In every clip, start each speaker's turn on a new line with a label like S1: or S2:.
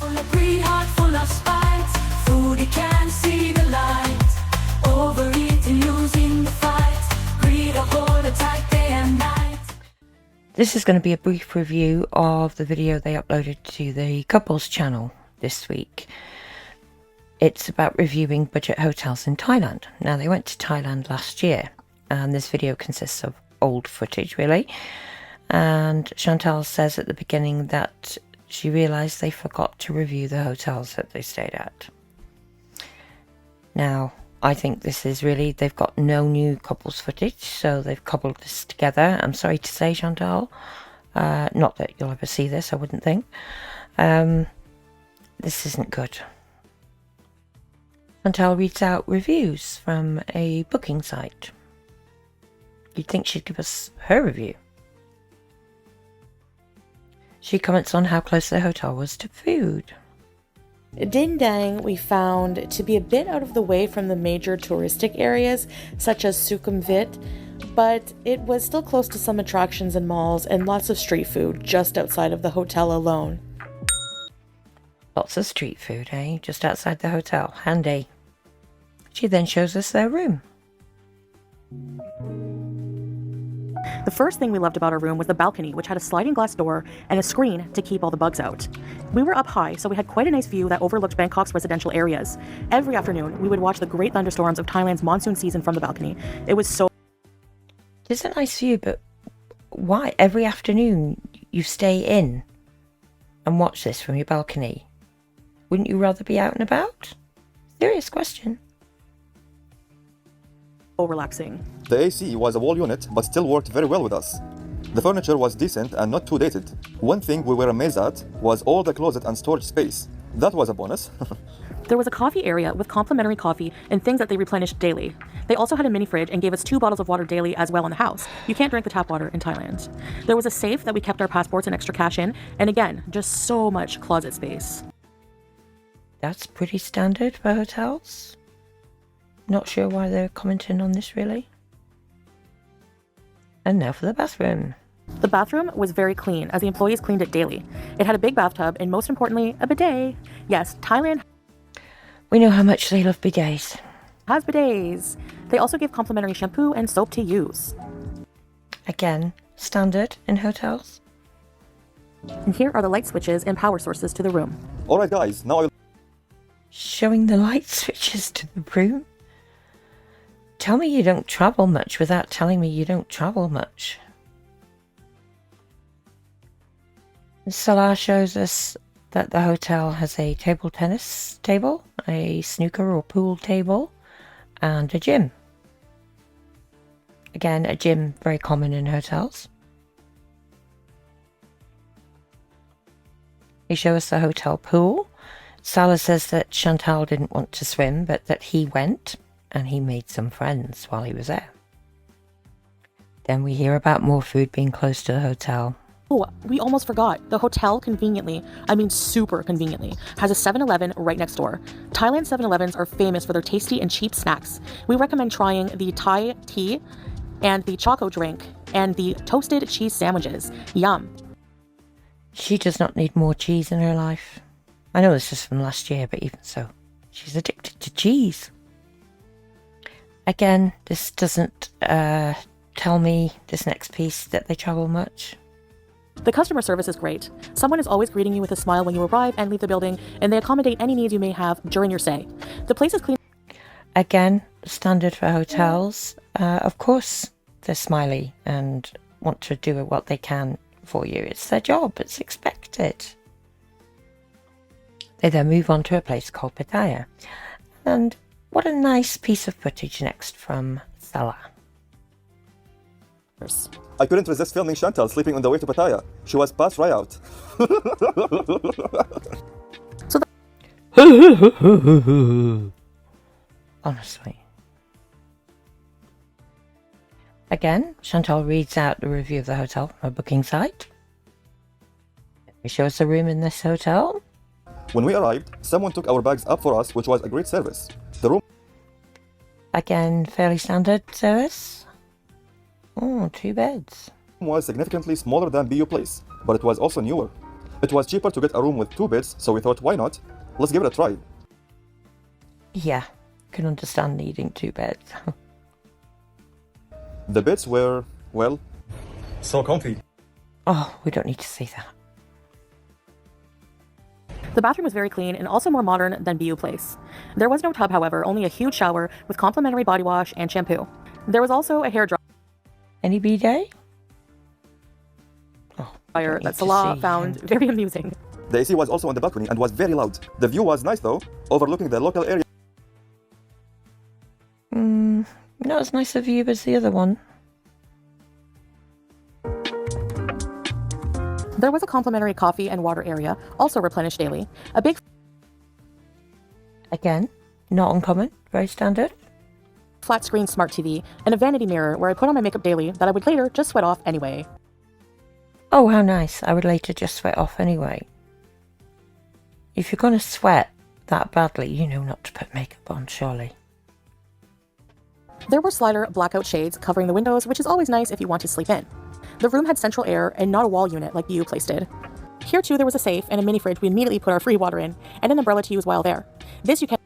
S1: Full of greed, heart full of spite. Foodie can't see the light. Overeating, losing the fight. Greed, a hold attack day and night.
S2: This is going to be a brief review of the video they uploaded to the couples channel this week. It's about reviewing budget hotels in Thailand. Now, they went to Thailand last year, and this video consists of old footage, really. And Chantal says at the beginning that she realised they forgot to review the hotels that they stayed at. Now, I think this is really, they've got no new couples footage, so they've cobbled this together. I'm sorry to say, Chantal. Not that you'll ever see this, I wouldn't think. This isn't good. Chantal reads out reviews from a booking site. You'd think she'd give us her review. She comments on how close the hotel was to food.
S3: Din Dang we found to be a bit out of the way from the major touristic areas such as Sukhumvit, but it was still close to some attractions and malls and lots of street food just outside of the hotel alone.
S2: Lots of street food, eh? Just outside the hotel. Handy. She then shows us their room.
S3: The first thing we loved about our room was the balcony, which had a sliding glass door and a screen to keep all the bugs out. We were up high, so we had quite a nice view that overlooked Bangkok's residential areas. Every afternoon, we would watch the great thunderstorms of Thailand's monsoon season from the balcony. It was so...
S2: It's a nice view, but why every afternoon you stay in and watch this from your balcony? Wouldn't you rather be out and about? Serious question.
S3: relaxing.
S4: The AC was a wall unit, but still worked very well with us. The furniture was decent and not too dated. One thing we were amazed at was all the closet and storage space. That was a bonus.
S3: There was a coffee area with complimentary coffee and things that they replenished daily. They also had a mini fridge and gave us 2 bottles of water daily as well in the house. You can't drink the tap water in Thailand. There was a safe that we kept our passports and extra cash in, and again, just so much closet space.
S2: That's pretty standard for hotels. Not sure why they're commenting on this, really. And now for the bathroom.
S3: The bathroom was very clean, as the employees cleaned it daily. It had a big bathtub and, most importantly, a bidet. Yes, Thailand...
S2: We know how much they love bidets.
S3: ...has bidets. They also gave complimentary shampoo and soap to use.
S2: Again, standard in hotels.
S3: And here are the light switches and power sources to the room.
S4: Alright guys, now I'll...
S2: Showing the light switches to the room? Tell me you don't travel much without telling me you don't travel much. Salah shows us that the hotel has a table tennis table, a snooker or pool table, and a gym. Again, a gym very common in hotels. They show us the hotel pool. Salah says that Chantal didn't want to swim, but that he went, and he made some friends while he was there. Then we hear about more food being close to the hotel.
S3: Oh, we almost forgot. The hotel conveniently, I mean super conveniently, has a 7-Eleven right next door. Thailand 7-Elevens are famous for their tasty and cheap snacks. We recommend trying the Thai tea and the choco drink and the toasted cheese sandwiches. Yum.
S2: She does not need more cheese in her life. I know this is from last year, but even so, she's addicted to cheese. Again, this doesn't tell me, this next piece, that they travel much.
S3: The customer service is great. Someone is always greeting you with a smile when you arrive and leave the building, and they accommodate any needs you may have during your stay. The place is clean.
S2: Again, standard for hotels. Of course, they're smiley and want to do what they can for you. It's their job. It's expected. They then move on to a place called Pattaya. And what a nice piece of footage next from Salah.
S4: I couldn't resist filming Chantal sleeping on the way to Pattaya. She was passed right out.
S2: Honestly. Again, Chantal reads out the review of the hotel from a booking site. They show us a room in this hotel.
S4: When we arrived, someone took our bags up for us, which was a great service. The room
S2: Again, fairly standard service. Oh, 2 beds.
S4: was significantly smaller than BU Place, but it was also newer. It was cheaper to get a room with 2 beds, so we thought, why not? Let's give it a try.
S2: Yeah, can understand needing 2 beds.
S4: The beds were, well, so comfy.
S2: Oh, we don't need to see that.
S3: The bathroom was very clean and also more modern than BU Place. There was no tub, however, only a huge shower with complimentary body wash and shampoo. There was also a hair
S2: Any bidet? Oh,
S3: dryer that Salah found very amusing.
S4: The AC was also on the balcony and was very loud. The view was nice though, overlooking the local area.
S2: Not as nice a view as the other one.
S3: There was a complimentary coffee and water area, also replenished daily. A big
S2: Again, not uncommon, very standard.
S3: flat screen smart TV, and a vanity mirror where I put on my makeup daily that I would later just sweat off anyway.
S2: Oh, how nice. I would later just sweat off anyway. If you're going to sweat that badly, you know not to put makeup on, surely.
S3: There were slider blackout shades covering the windows, which is always nice if you want to sleep in. The room had central air and not a wall unit like BU Place did. Here too there was a safe and a mini fridge we immediately put our free water in, and an umbrella to use while there. This you can...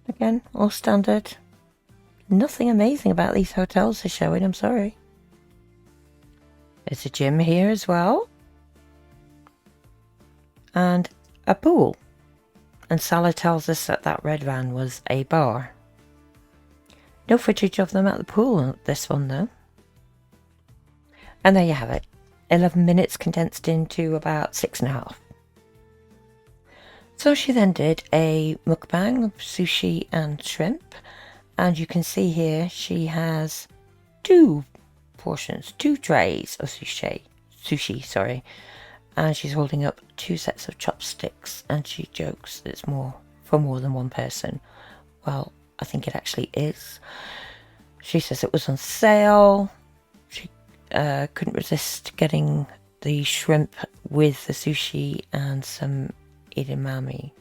S2: Again, all standard. Nothing amazing about these hotels they're showing, I'm sorry. There's a gym here as well. And a pool. And Salah tells us that that red van was a bar. No footage of them at the pool, this one though. And there you have it. 11 minutes condensed into about 6.5. So she then did a mukbang of sushi and shrimp. And you can see here she has 2 portions, 2 trays of sushi, sorry. And she's holding up 2 sets of chopsticks, and she jokes that it's more for more than one person. Well, I think it actually is. She says it was on sale. She couldn't resist getting the shrimp with the sushi and some edamame.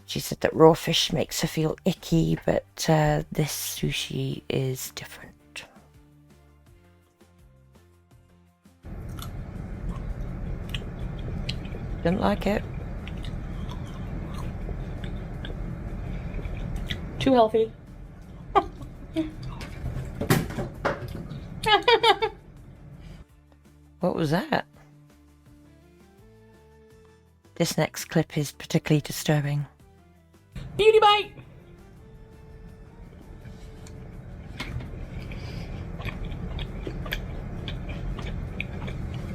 S2: She said that raw fish makes her feel icky, but this sushi is different. Didn't like it.
S3: Too healthy.
S2: What was that? This next clip is particularly disturbing.
S3: Beauty bite!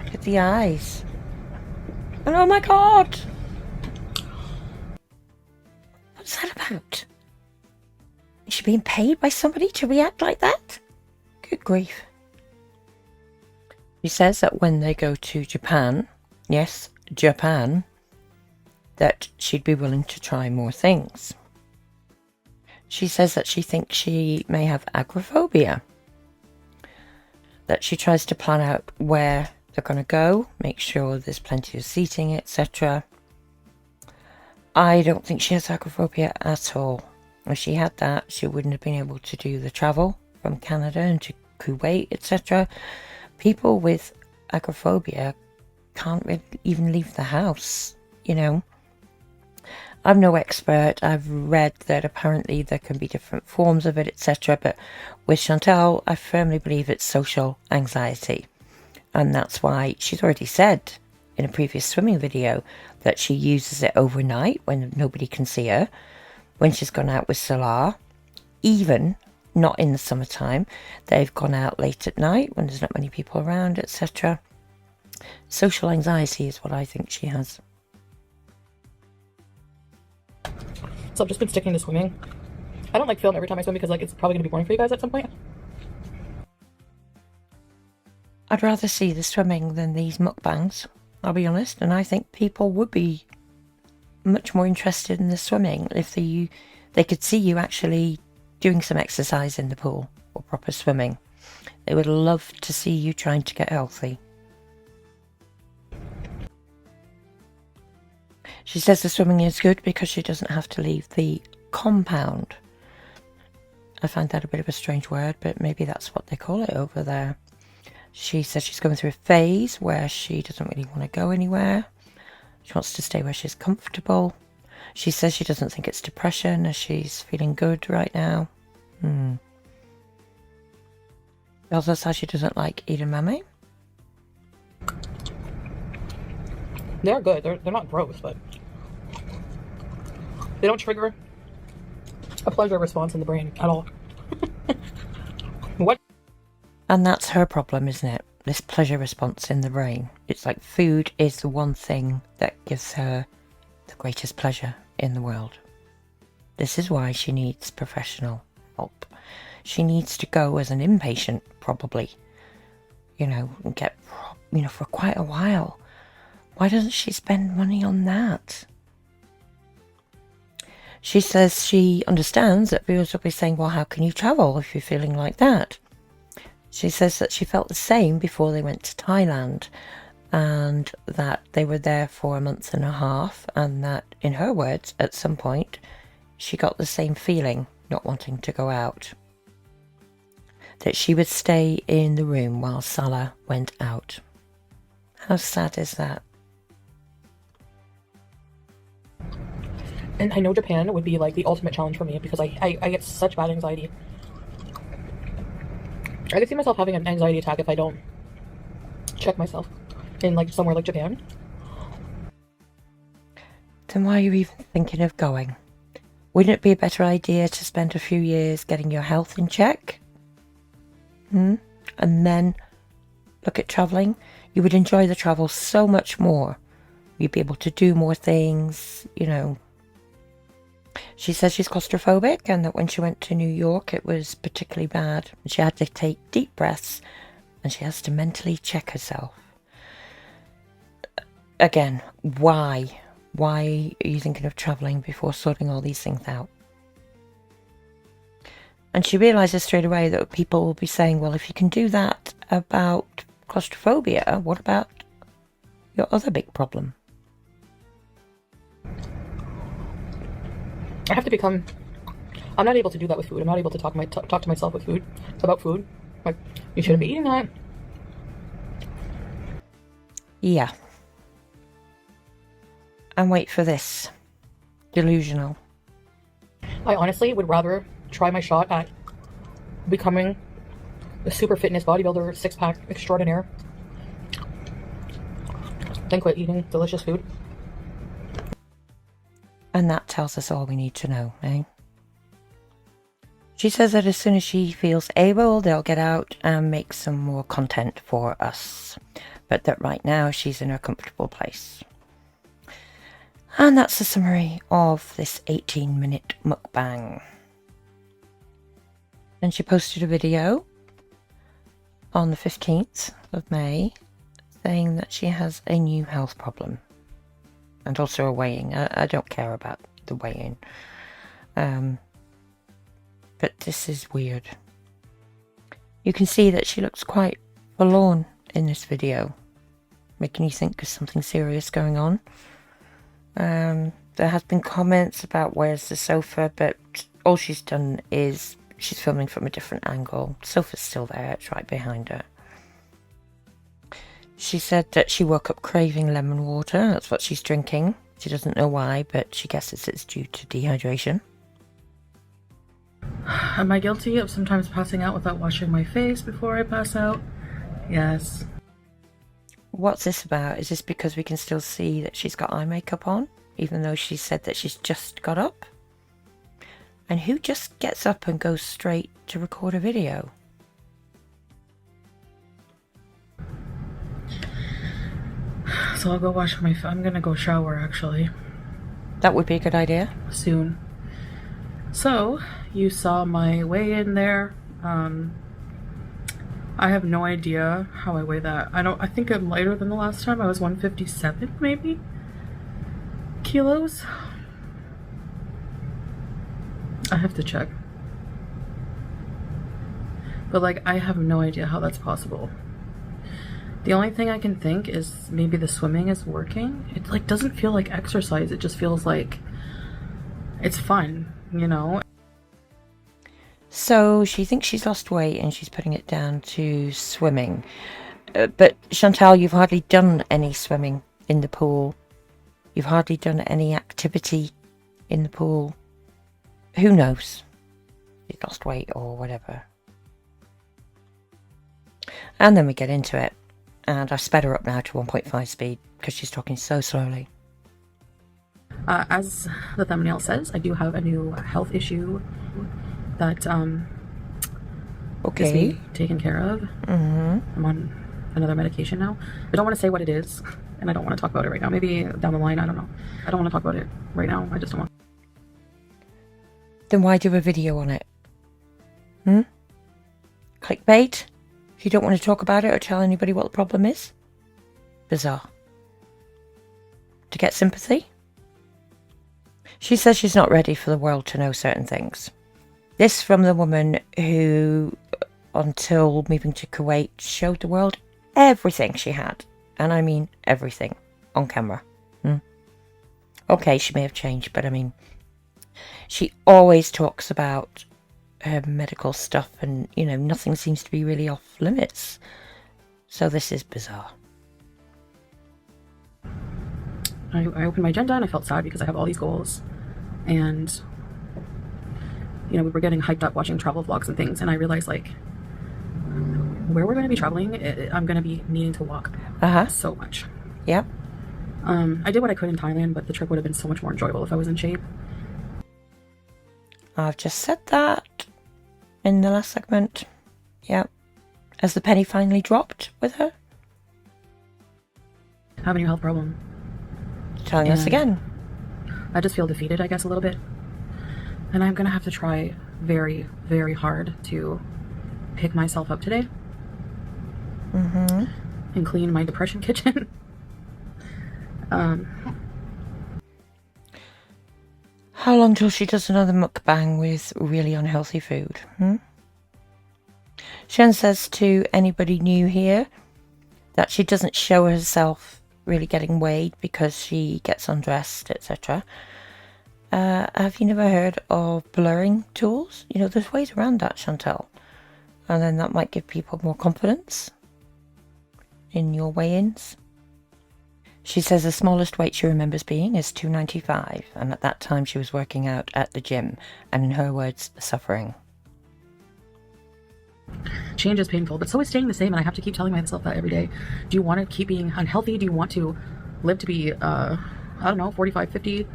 S2: Look at the eyes. And oh my god! What's that about? Is she being paid by somebody to react like that? Good grief. She says that when they go to Japan, yes, Japan, that she'd be willing to try more things. She says that she thinks she may have agoraphobia. That she tries to plan out where they're going to go, make sure there's plenty of seating, etc. I don't think she has agoraphobia at all. If she had that, she wouldn't have been able to do the travel from Canada into Kuwait, etc. People with agoraphobia can't really even leave the house, you know. I'm no expert. I've read that apparently there can be different forms of it, etc. But with Chantal, I firmly believe it's social anxiety. And that's why she's already said in a previous swimming video that she uses it overnight when nobody can see her, when she's gone out with Salah, even not in the summertime. They've gone out late at night when there's not many people around, etc. Social anxiety is what I think she has.
S3: So I've just been sticking to swimming. I don't like film every time I swim because it's probably going to be boring for you guys at some point.
S2: I'd rather see the swimming than these mukbangs, I'll be honest, and I think people would be much more interested in the swimming if they could see you actually doing some exercise in the pool or proper swimming. They would love to see you trying to get healthy. She says the swimming is good because she doesn't have to leave the compound. I find that a bit of a strange word, but maybe that's what they call it over there. She says she's going through a phase where she doesn't really want to go anywhere. She wants to stay where she's comfortable. She says she doesn't think it's depression as she's feeling good right now. She also says she doesn't like edamame.
S3: They're good. They're not gross, but they don't trigger a pleasure response in the brain at all. What?
S2: And that's her problem, isn't it? This pleasure response in the brain. It's like food is the one thing that gives her the greatest pleasure in the world. This is why she needs professional help. She needs to go as an inpatient, probably, and get, for quite a while. Why doesn't she spend money on that? She says she understands that viewers will be saying, well, how can you travel if you're feeling like that? She says that she felt the same before they went to Thailand, and that they were there for a month and a half, and that, in her words, at some point, she got the same feeling, not wanting to go out. That she would stay in the room while Salah went out. How sad is that?
S3: And I know Japan would be like the ultimate challenge for me because I get such bad anxiety. I could see myself having an anxiety attack if I don't check myself in like somewhere like Japan.
S2: Then why are you even thinking of going? Wouldn't it be a better idea to spend a few years getting your health in check? And then look at travelling? You would enjoy the travel so much more. You'd be able to do more things, She says she's claustrophobic and that when she went to New York it was particularly bad. She had to take deep breaths and she has to mentally check herself. Again, why? Why are you thinking of travelling before sorting all these things out? And she realises straight away that people will be saying, well, if you can do that about claustrophobia, what about your other big problem?
S3: I have to become... I'm not able to do that with food. I'm not able to talk to myself with food. About food. Like, you shouldn't be eating that.
S2: Yeah. And wait for this. Delusional.
S3: I honestly would rather try my shot at becoming a super fitness bodybuilder, six-pack extraordinaire than quit eating delicious food.
S2: And that tells us all we need to know, eh? She says that as soon as she feels able, they'll get out and make some more content for us. But that right now she's in a comfortable place. And that's the summary of this 18-minute mukbang. And she posted a video on the 15th of May saying that she has a new health problem. And also a weighing. I don't care about the weighing. But this is weird. You can see that she looks quite forlorn in this video. Making you think there's something serious going on. There has been comments about where's the sofa, but all she's done is she's filming from a different angle. The sofa's still there, it's right behind her. She said that she woke up craving lemon water. That's what she's drinking. She doesn't know why, but she guesses it's due to dehydration.
S3: Am I guilty of sometimes passing out without washing my face before I pass out? Yes.
S2: What's this about? Is this because we can still see that she's got eye makeup on, even though she said that she's just got up? And who just gets up and goes straight to record a video?
S3: So I'll go wash my face. I'm gonna go shower actually.
S2: That would be a good idea.
S3: Soon. So, you saw my weigh-in there. I have no idea how I weigh that. I think I'm lighter than the last time. I was 157 maybe kilos. I have to check. But like, I have no idea how that's possible. The only thing I can think is maybe the swimming is working. It like doesn't feel like exercise. It just feels like it's fun, you know?
S2: So she thinks she's lost weight and she's putting it down to swimming. But Chantal, you've hardly done any swimming in the pool. You've hardly done any activity in the pool. Who knows? She's lost weight or whatever. And then we get into it. And I've sped her up now to 1.5 speed because she's talking so slowly.
S3: As the thumbnail says, I do have a new health issue that is being taken care of. I'm on another medication now. I don't want to say what it is, and I don't want to talk about it right now. Maybe down the line, I don't know. I don't want to talk about it right now. I just don't want.
S2: Then why do a video on it? Clickbait? If you don't want to talk about it or tell anybody what the problem is? Bizarre. To get sympathy? She says she's not ready for the world to know certain things. This from the woman who, until moving to Kuwait, showed the world everything she had. And I mean everything. On camera. Okay, she may have changed, but I mean, she always talks about her medical stuff and, you know, nothing seems to be really off limits. So this is bizarre.
S3: I opened my agenda and I felt sad because I have all these goals. And, you know, we were getting hyped up watching travel vlogs and things. And I realized, like, where we're going to be traveling, I'm going to be needing to walk so much.
S2: Yep.
S3: I did what I could in Thailand, but the trip would have been so much more enjoyable if I was in shape.
S2: I've just said that in the last segment. Yep. As the penny finally dropped with her.
S3: Having a health problem.
S2: Telling us again.
S3: I just feel defeated, I guess, a little bit. And I'm going to have to try very, very hard to pick myself up today. And clean my depression kitchen.
S2: How long till she does another mukbang with really unhealthy food? Shen says to anybody new here that she doesn't show herself really getting weighed because she gets undressed, etc. Have you never heard of blurring tools? You know, there's ways around that, Chantal. And then that might give people more confidence in your weigh-ins. She says the smallest weight she remembers being is 295, and at that time she was working out at the gym, and in her words, suffering.
S3: Change is painful, but so is staying the same, and I have to keep telling myself that every day. Do you want to keep being unhealthy? Do you want to live to be, I don't know, 45, 50?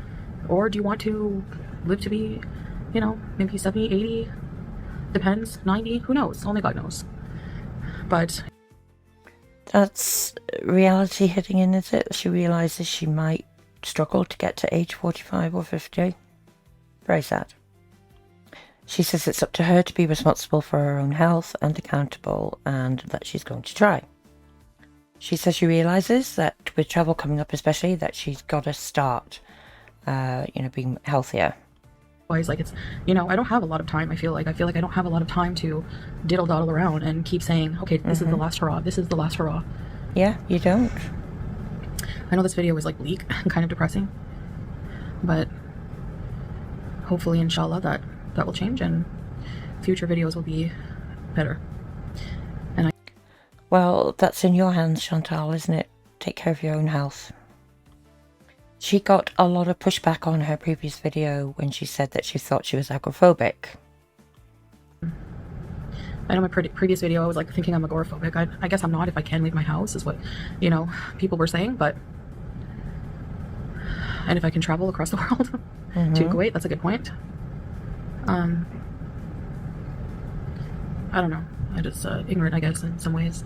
S3: Or do you want to live to be, you know, maybe 70, 80? Depends, 90? Who knows? Only God knows. But
S2: that's reality hitting in, is it? She realises she might struggle to get to age 45 or 50. Very sad. She says it's up to her to be responsible for her own health and accountable, and that she's going to try. She says she realises that with travel coming up especially, that she's got to start, being healthier.
S3: Like, it's, you know, I don't have a lot of time. I feel like I don't have a lot of time to diddle-daddle around and keep saying, okay, this is the last hurrah, this is the last hurrah.
S2: Yeah, you don't.
S3: I know this video was like bleak and kind of depressing, but hopefully, inshallah, that will change and future videos will be better. And
S2: well, that's in your hands, Chantal, isn't it? Take care of your own health. She got a lot of pushback on her previous video when she said that she thought she was agoraphobic.
S3: I know my previous video, I was like thinking I'm agoraphobic. I guess I'm not if I can leave my house, is what, you know, people were saying, but, and if I can travel across the world to Kuwait, that's a good point. I don't know. I'm just ignorant, I guess, in some ways.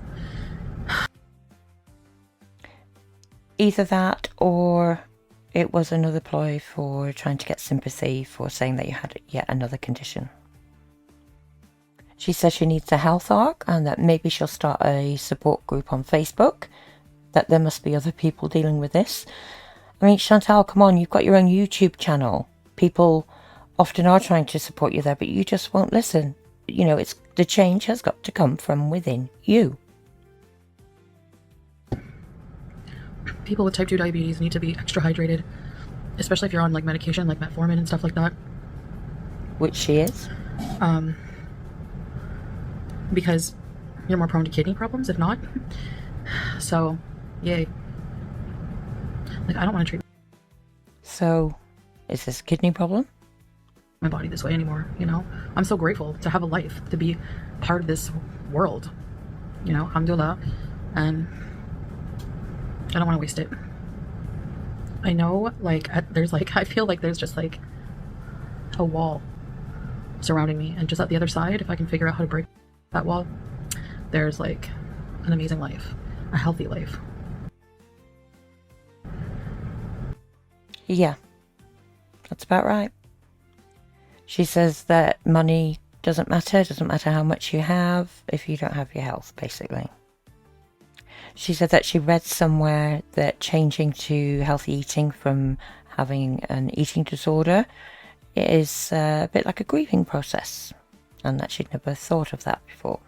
S2: Either that, or it was another ploy for trying to get sympathy for saying that you had yet another condition. She says she needs a health arc and that maybe she'll start a support group on Facebook, that there must be other people dealing with this. I mean, Chantal, come on, you've got your own YouTube channel. People often are trying to support you there, but you just won't listen. You know, the change has got to come from within you.
S3: People with type 2 diabetes need to be extra hydrated, especially if you're on like medication like metformin and stuff like that.
S2: Which she is.
S3: because you're more prone to kidney problems if not. So, yay. Like, I don't want to treat
S2: So, is this a kidney problem?
S3: my body this way anymore, you know? I'm so grateful to have a life, to be part of this world, you know, alhamdulillah, and I don't want to waste it. I know, like, there's like, I feel like there's just like a wall surrounding me, and just at the other side, if I can figure out how to break that wall, there's like an amazing life, a healthy life.
S2: Yeah, that's about right. She says that money doesn't matter how much you have if you don't have your health, basically. She said that she read somewhere that changing to healthy eating from having an eating disorder is a bit like a grieving process, and that she'd never thought of that before.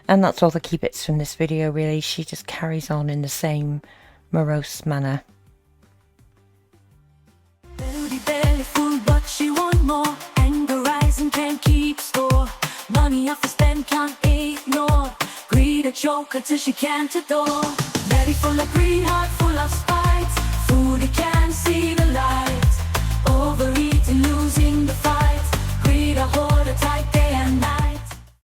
S2: And that's all the key bits from this video, really. She just carries on in the same morose manner.
S1: Belly belly full, but she want more. Anger rising, can't keep score. Money off the spend, can't ignore. Greed a joker till she can't adore. Belly full of greed, heart full of spite. Foodie can't see the light.